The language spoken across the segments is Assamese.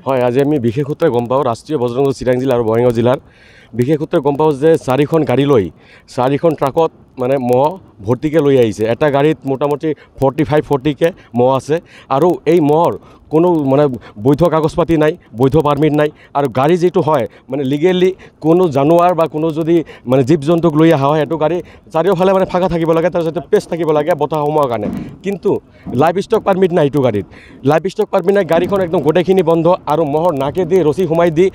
হয়, আজি আমি বিশেষ সূত্ৰে গম পাওঁ ৰাষ্ট্ৰীয় বজৰং দল চিৰাং জিলা আৰু বঙাইগাঁও জিলাৰ বিশেষ সূত্ৰে গম পাওঁ যে 4খন গাড়ী লৈ 4খন ট্ৰাকত মানে মহ ভৰ্তিকৈ লৈ আহিছে। এটা গাড়ীত মোটামুটি 45-40কে মহ আছে আৰু এই মহৰ কোনো মানে বৈধ কাগজ পাতি নাই, বৈধ পাৰ্মিট নাই আৰু গাড়ী যিটো হয় মানে লিগেলি কোনো জানুৱাৰ বা কোনো যদি মানে জীৱ জন্তুক লৈ অহা হয় সেইটো গাড়ী চাৰিওফালে মানে ফাঁকা থাকিব লাগে, তাৰপিছত পেষ্ট থাকিব লাগে বতাহ সোমোৱাৰ কাৰণে। কিন্তু লাইভ ষ্টক পাৰ্মিট নাই এইটো গাড়ীত, লাইভ ষ্টক পাৰ্মিট নাই। গাড়ীখন একদম গোটেইখিনি বন্ধ আৰু মহৰ নাকে দি ৰছী সোমাই দি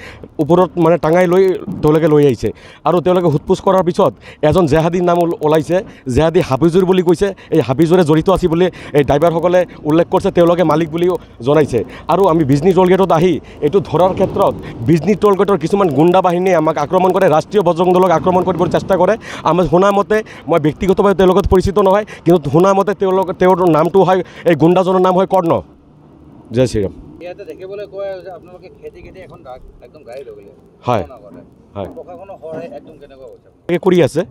ওপৰত মানে টাঙাই লৈ তেওঁলোকে লৈ আহিছে। আৰু তেওঁলোকে সোধপোছ কৰাৰ পিছত এজন জেহাদীৰ নাম ওলাইছে, জেহাদী হাফিজুৰ বুলি কৈছে। এই হাফিজুৰে জড়িত আছে বুলি এই ড্ৰাইভাৰসকলে উল্লেখ কৰিছে, তেওঁলোকে মালিক বুলিও জনাইছে। আৰু আমি বিজনী টোল গেটত আহি এইটো ধৰাৰ ক্ষেত্ৰত বিজনী টোল গেটৰ কিছুমান গুণ্ডা বাহিনীয়ে আমাক আক্ৰমণ কৰে, ৰাষ্ট্ৰীয় বজৰং দলক আক্ৰমণ কৰিবলৈ চেষ্টা কৰে। আমাৰ শুনা মতে, মই ব্যক্তিগতভাৱে তেওঁৰ লগত পৰিচিত নহয়, কিন্তু শুনা মতে তেওঁৰ নামটো হয়, এই গুণ্ডাজনৰ নাম হয় কৰ্ণ। জয় শ্ৰীৰাম। ইয়াতে দেখিবলৈ কয় যে আপোনালোকে খেতি এখন একদম গাড়ী লৈ গ'লে হয় হয় প্ৰশাসনৰ হয় একদম কেনেকুৱা হৈছে কৰি আছে,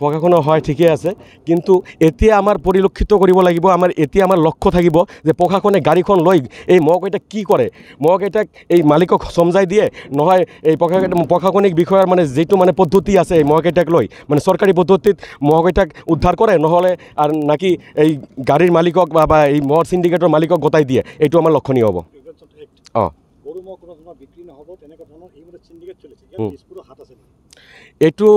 প্ৰশাসনৰ হয় ঠিকে আছে। কিন্তু এতিয়া আমাৰ পৰিলক্ষিত কৰিব লাগিব, এতিয়া আমাৰ লক্ষ্য থাকিব যে প্ৰশাসনে গাড়ীখন লৈ এই মহকেইটাক কি কৰে। মহকেইটাক এই মালিকক সমজাই দিয়ে, নহয় এই প্ৰশাসনিক বিষয়াৰ মানে যিটো মানে পদ্ধতি আছে এই মহকেইটাক লৈ মানে চৰকাৰী পদ্ধতিত মহকেইটাক উদ্ধাৰ কৰে, নহ'লে আৰু নাকি এই গাড়ীৰ মালিকক বা এই মহৰ চিণ্ডিকেটৰ মালিকক গতাই দিয়ে। এইটো আমাৰ লক্ষণীয় হ'ব। অঁ, এইটো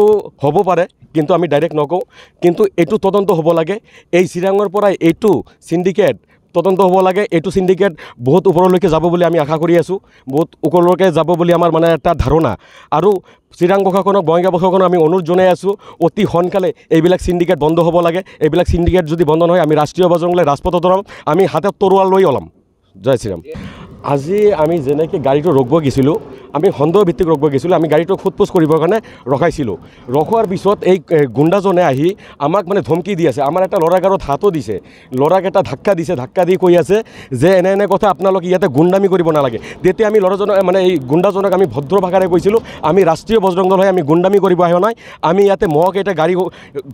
হ'ব পাৰে, কিন্তু আমি ডাইৰেক্ট নকওঁ। কিন্তু এইটো তদন্ত হ'ব লাগে। এই চিৰাঙৰ পৰাই এইটো চিণ্ডিকেট তদন্ত হ'ব লাগে। এইটো চিণ্ডিকেট বহুত ওপৰলৈকে যাব বুলি আমি আশা কৰি আছোঁ, বহুত ওপৰলৈকে যাব বুলি আমাৰ মানে এটা ধাৰণা। আৰু চিৰাং প্ৰশাসনক, বঙাইগাঁও প্ৰশাসনক আমি অনুৰোধ জনাই আছোঁ, অতি সোনকালে এইবিলাক চিণ্ডিকেট বন্ধ হ'ব লাগে। এইবিলাক চিণ্ডিকেট যদি বন্ধ নহয়, আমি ৰাষ্ট্ৰীয় বজৰং দলে ৰাজপথত ওলাম, আমি হাতত তৰোৱাল লৈ ওলাম। জয় শ্ৰীৰাম। আজি আমি যেনেকৈ গাড়ীটো ৰখিব গৈছিলোঁ, আমি সন্দেহ ভিত্তিক ৰখিব গৈছিলোঁ। আমি গাড়ীটো সোধপোছ কৰিবৰ কাৰণে ৰখাইছিলোঁ। ৰখোৱাৰ পিছত এই গুণ্ডাজনে আহি আমাক মানে ধমকি দি আছে। আমাৰ এটা ল'ৰা গাড়ীত হাতো দিছে, ল'ৰাক এটা ধাক্কা দিছে, ধাক্কা দি কৈ আছে যে এনে কথা আপোনালোকে ইয়াতে গুণ্ডামি কৰিব নালাগে। তেতিয়া আমি ল'ৰাজনক মানে এই গুণ্ডাজনক আমি ভদ্ৰ ভাষাৰে কৈছিলোঁ, আমি ৰাষ্ট্ৰীয় বজৰং দল হৈ আমি গুণ্ডামি কৰিব অহা নাই, আমি ইয়াতে মহকেইটা গাড়ী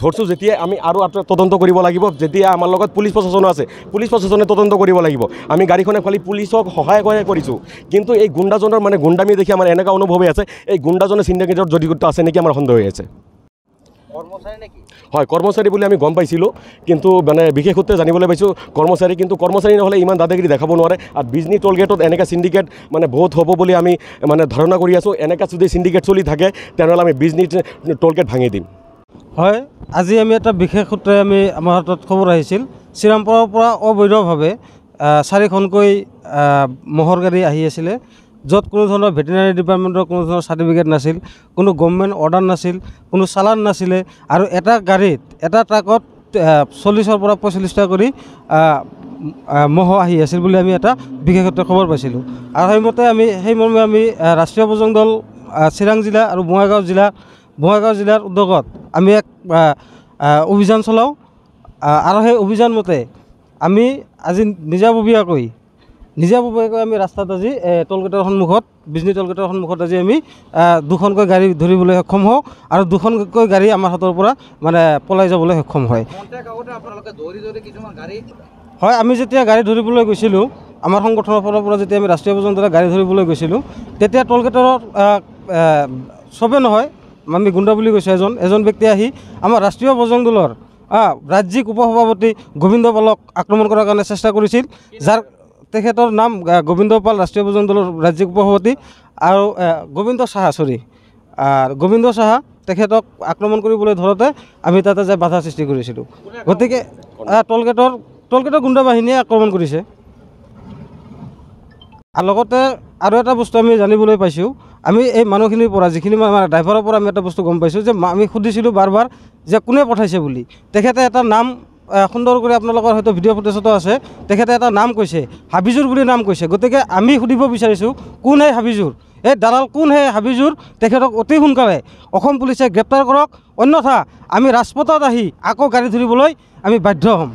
ধৰিছোঁ। যেতিয়া আমি আৰু তদন্ত কৰিব লাগিব, যেতিয়া আমাৰ লগত পুলিচ প্ৰশাসনো আছে, পুলিচ প্ৰশাসনে তদন্ত কৰিব লাগিব। আমি গাড়ীখনে খালি পুলিচক সহায় কৰিছোঁ, কিন্তু এই গুণ্ডাজনৰ মানে গুণ্ডামি দেখি আমাৰ এনেকুৱা অনুভৱ হৈ আছে, এই গুণ্ডাজনে চিণ্ডিকেটৰ জড়িত আছে নেকি আমাৰ সন্দেহ হৈ আছে। হয়, কৰ্মচাৰী বুলি আমি গম পাইছিলোঁ, কিন্তু মানে বিশেষ সূত্ৰে জানিবলৈ পাইছোঁ কৰ্মচাৰী। কিন্তু কৰ্মচাৰী নহ'লে ইমান দাদাগিৰি দেখাব নোৱাৰে। আৰু বিজনী টোল গেটত এনেকুৱা চিণ্ডিকেট মানে বহুত হ'ব বুলি আমি মানে ধাৰণা কৰি আছোঁ। এনেকুৱা যদি চিণ্ডিকেট চলি থাকে তেনেহ'লে আমি বিজনী টোল গেট ভাঙি দিম। হয়, আজি আমি এটা বিশেষ সূত্ৰে আমাৰ হাতত খবৰ আহিছিল, শ্ৰীৰামপুৰৰ পৰা অবৈধভাৱে 4খনকৈ মহৰ গাড়ী আহি আছিলে, য'ত কোনো ধৰণৰ ভেটেনাৰী ডিপাৰ্টমেণ্টৰ কোনো ধৰণৰ চাৰ্টিফিকেট নাছিল, কোনো গভৰ্ণমেণ্ট অৰ্ডাৰ নাছিল, কোনো চালান নাছিলে। আৰু এটা গাড়ীত, এটা ট্ৰাকত 40ৰ পৰা 45টা কৰি মহ আহি আছিল বুলি আমি এটা বিশেষ সূত্ৰে খবৰ পাইছিলোঁ। আৰু সেইমৰ্মে আমি ৰাষ্ট্ৰীয় বজৰং দল চিৰাং জিলা আৰু বঙাইগাঁও জিলাৰ উদ্যোগত আমি এক অভিযান চলাওঁ। আৰু সেই অভিযান মতে আমি আজি নিজাববীয়াকৈ আমি ৰাস্তাত আজি টোলগেটৰ সন্মুখত, বিজনী টোলগেটৰ সন্মুখত আজি আমি 2খনকৈ গাড়ী ধৰিবলৈ সক্ষম হওঁ আৰু 2খনকৈ গাড়ী আমাৰ হাতৰ পৰা মানে পলাই যাবলৈ সক্ষম হয়। হয়, আমি যেতিয়া গাড়ী ধৰিবলৈ গৈছিলোঁ, আমাৰ সংগঠনৰ ফালৰ পৰা যেতিয়া আমি ৰাষ্ট্ৰীয় বজৰং দলে গাড়ী ধৰিবলৈ গৈছিলোঁ, তেতিয়া টোলগেটৰ চবেই নহয়, আমি গুণ্ডা বুলি কৈছোঁ, এজন ব্যক্তি আহি আমাৰ ৰাষ্ট্ৰীয় বজৰং দলৰ ৰাজ্যিক উপসভাপতি গোবিন্দ পালক আক্ৰমণ কৰাৰ কাৰণে চেষ্টা কৰিছিল, যাৰ তেখেতৰ নাম গোবিন্দ পাল, ৰাষ্ট্ৰীয় বজৰং দলৰ ৰাজ্যিক উপসভাপতি। আৰু গোবিন্দ সাহা তেখেতক আক্ৰমণ কৰিবলৈ ধৰোঁতে আমি তাতে যে বাধা সৃষ্টি কৰিছিলোঁ। গতিকে টোলগেটৰ গুণ্ডা বাহিনীয়ে আক্ৰমণ কৰিছে। আৰু লগতে আৰু এটা বস্তু আমি জানিবলৈ পাইছোঁ, আমি এই মানুহখিনিৰ পৰা, যিখিনি আমাৰ ড্ৰাইভাৰৰ পৰা আমি এটা বস্তু গম পাইছোঁ যে আমি সুধিছিলোঁ বাৰ যে কোনে পঠাইছে বুলি। তেখেতে এটা নাম সুন্দৰ কৰি, আপোনালোকৰ হয়তো ভিডিঅ' ফুটেজতো আছে, তেখেতে এটা নাম কৈছে, হাবিজুৰ বুলি নাম কৈছে। গতিকে আমি সুধিব বিচাৰিছোঁ, কোন সেই হাবিজুৰ, এই দালাল কোন সেই হাবিজুৰ, তেখেতক অতি সোনকালে অসম পুলিচে গ্ৰেপ্তাৰ কৰক, অন্যথা আমি ৰাজপথত আহি আকৌ গাড়ী ধৰিবলৈ আমি বাধ্য হ'ম।